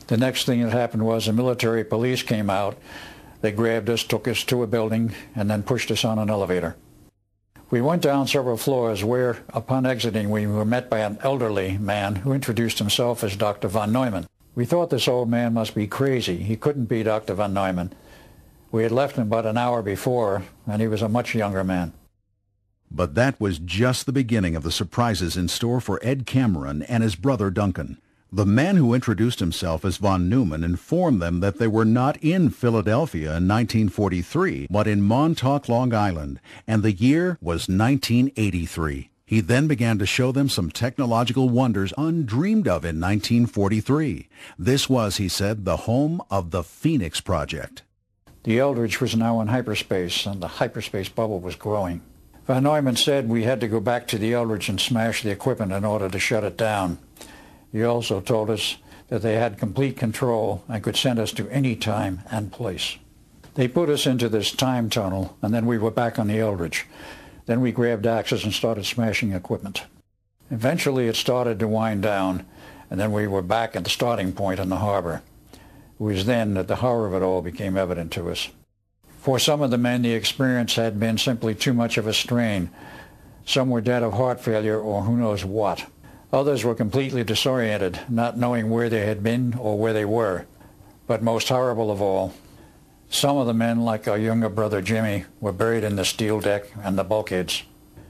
The next thing that happened was the military police came out. They grabbed us, took us to a building, and then pushed us on an elevator. We went down several floors where, upon exiting, we were met by an elderly man who introduced himself as Dr. von Neumann. We thought this old man must be crazy. He couldn't be Dr. von Neumann. We had left him about an hour before, and he was a much younger man. But that was just the beginning of the surprises in store for Ed Cameron and his brother Duncan. The man who introduced himself as von Neumann informed them that they were not in Philadelphia in 1943, but in Montauk, Long Island, and the year was 1983. He then began to show them some technological wonders undreamed of in 1943. This was, he said, the home of the Phoenix Project. The Eldridge was now in hyperspace, and the hyperspace bubble was growing. Von Neumann said we had to go back to the Eldridge and smash the equipment in order to shut it down. He also told us that they had complete control and could send us to any time and place. They put us into this time tunnel, and then we were back on the Eldridge. Then we grabbed axes and started smashing equipment. Eventually it started to wind down, and then we were back at the starting point in the harbor. It was then that the horror of it all became evident to us. For some of the men, the experience had been simply too much of a strain. Some were dead of heart failure or who knows what. Others were completely disoriented, not knowing where they had been or where they were. But most horrible of all, some of the men, like our younger brother Jimmy, were buried in the steel deck and the bulkheads.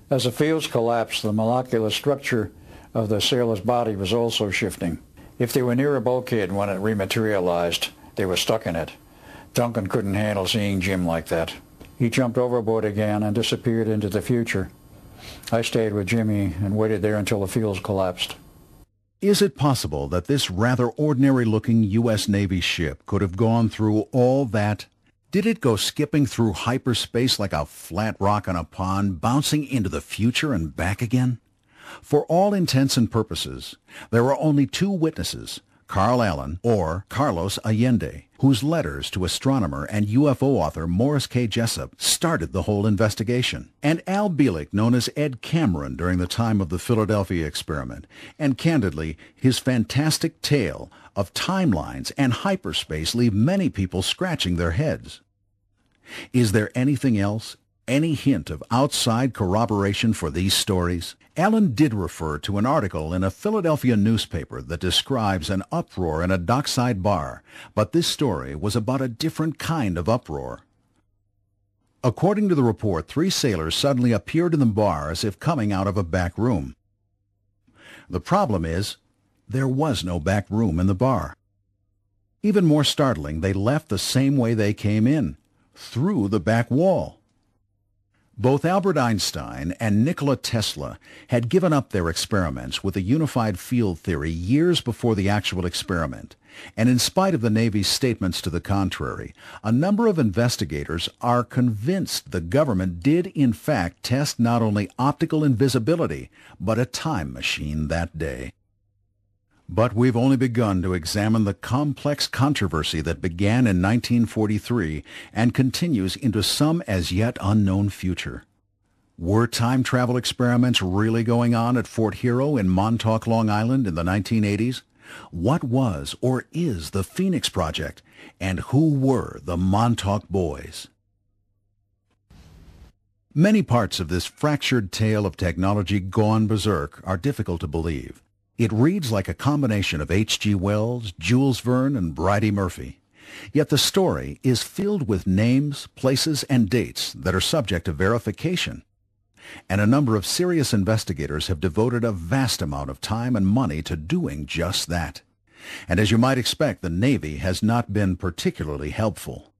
As the fields collapsed, the molecular structure of the sailor's body was also shifting. If they were near a bulkhead when it rematerialized, they were stuck in it. Duncan couldn't handle seeing Jim like that. He jumped overboard again and disappeared into the future. I stayed with Jimmy and waited there until the fields collapsed. Is it possible that this rather ordinary-looking U.S. Navy ship could have gone through all that? Did it go skipping through hyperspace like a flat rock on a pond, bouncing into the future and back again? For all intents and purposes, there were only two witnesses, Carl Allen or Carlos Allende, whose letters to astronomer and UFO author Morris K. Jessup started the whole investigation, and Al Bielek, known as Ed Cameron during the time of the Philadelphia experiment, and candidly, his fantastic tale of timelines and hyperspace leave many people scratching their heads. Is there anything else? Any hint of outside corroboration for these stories? Allen did refer to an article in a Philadelphia newspaper that describes an uproar in a dockside bar, but this story was about a different kind of uproar. According to the report, 3 sailors suddenly appeared in the bar as if coming out of a back room. The problem is, there was no back room in the bar. Even more startling, they left the same way they came in, through the back wall. Both Albert Einstein and Nikola Tesla had given up their experiments with the unified field theory years before the actual experiment, and in spite of the Navy's statements to the contrary, a number of investigators are convinced the government did in fact test not only optical invisibility, but a time machine that day. But we've only begun to examine the complex controversy that began in 1943 and continues into some as yet unknown future. Were time travel experiments really going on at Fort Hero in Montauk, Long Island in the 1980s? What was or is the Phoenix Project? And who were the Montauk Boys? Many parts of this fractured tale of technology gone berserk are difficult to believe. It reads like a combination of H.G. Wells, Jules Verne, and Bridie Murphy. Yet the story is filled with names, places, and dates that are subject to verification. And a number of serious investigators have devoted a vast amount of time and money to doing just that. And as you might expect, the Navy has not been particularly helpful.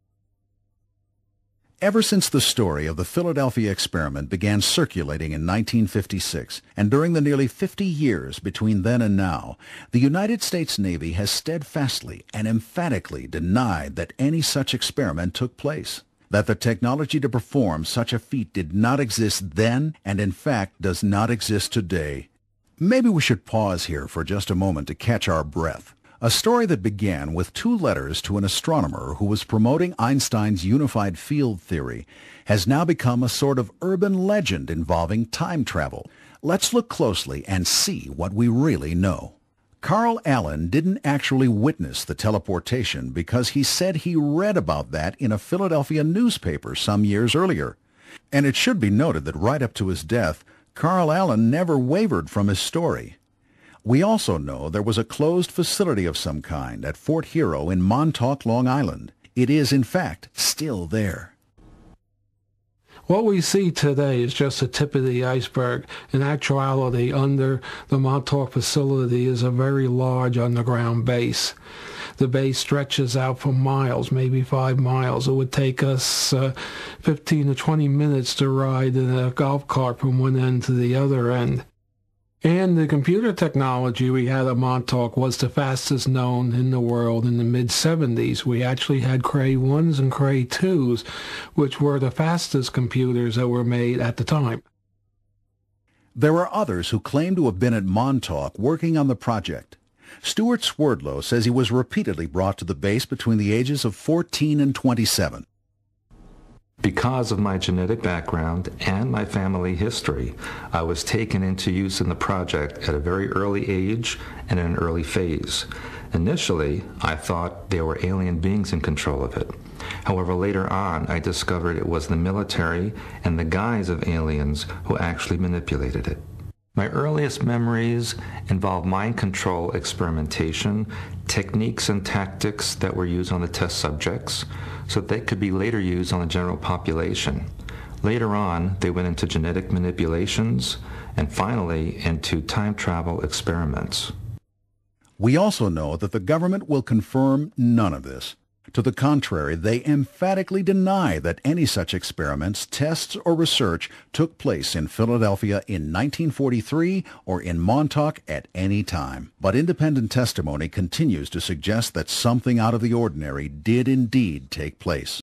Ever since the story of the Philadelphia experiment began circulating in 1956, and during the nearly 50 years between then and now, the United States Navy has steadfastly and emphatically denied that any such experiment took place, that the technology to perform such a feat did not exist then and in fact does not exist today. Maybe we should pause here for just a moment to catch our breath. A story that began with 2 letters to an astronomer who was promoting Einstein's unified field theory has now become a sort of urban legend involving time travel. Let's look closely and see what we really know. Carl Allen didn't actually witness the teleportation because he said he read about that in a Philadelphia newspaper some years earlier. And it should be noted that right up to his death, Carl Allen never wavered from his story. We also know there was a closed facility of some kind at Fort Hero in Montauk, Long Island. It is, in fact, still there. What we see today is just the tip of the iceberg. In actuality, under the Montauk facility is a very large underground base. The base stretches out for miles, maybe 5 miles. It would take us 15 to 20 minutes to ride in a golf cart from one end to the other end. And the computer technology we had at Montauk was the fastest known in the world in the mid-70s. We actually had Cray 1s and Cray 2s, which were the fastest computers that were made at the time. There are others who claim to have been at Montauk working on the project. Stuart Swerdlow says he was repeatedly brought to the base between the ages of 14 and 27. Because of my genetic background and my family history, I was taken into use in the project at a very early age and in an early phase. Initially, I thought there were alien beings in control of it. However, later on, I discovered it was the military and the guise of aliens who actually manipulated it. My earliest memories involve mind control experimentation, techniques and tactics that were used on the test subjects, so that they could be later used on the general population. Later on, they went into genetic manipulations, and finally into time travel experiments. We also know that the government will confirm none of this. To the contrary, they emphatically deny that any such experiments, tests, or research took place in Philadelphia in 1943 or in Montauk at any time. But independent testimony continues to suggest that something out of the ordinary did indeed take place.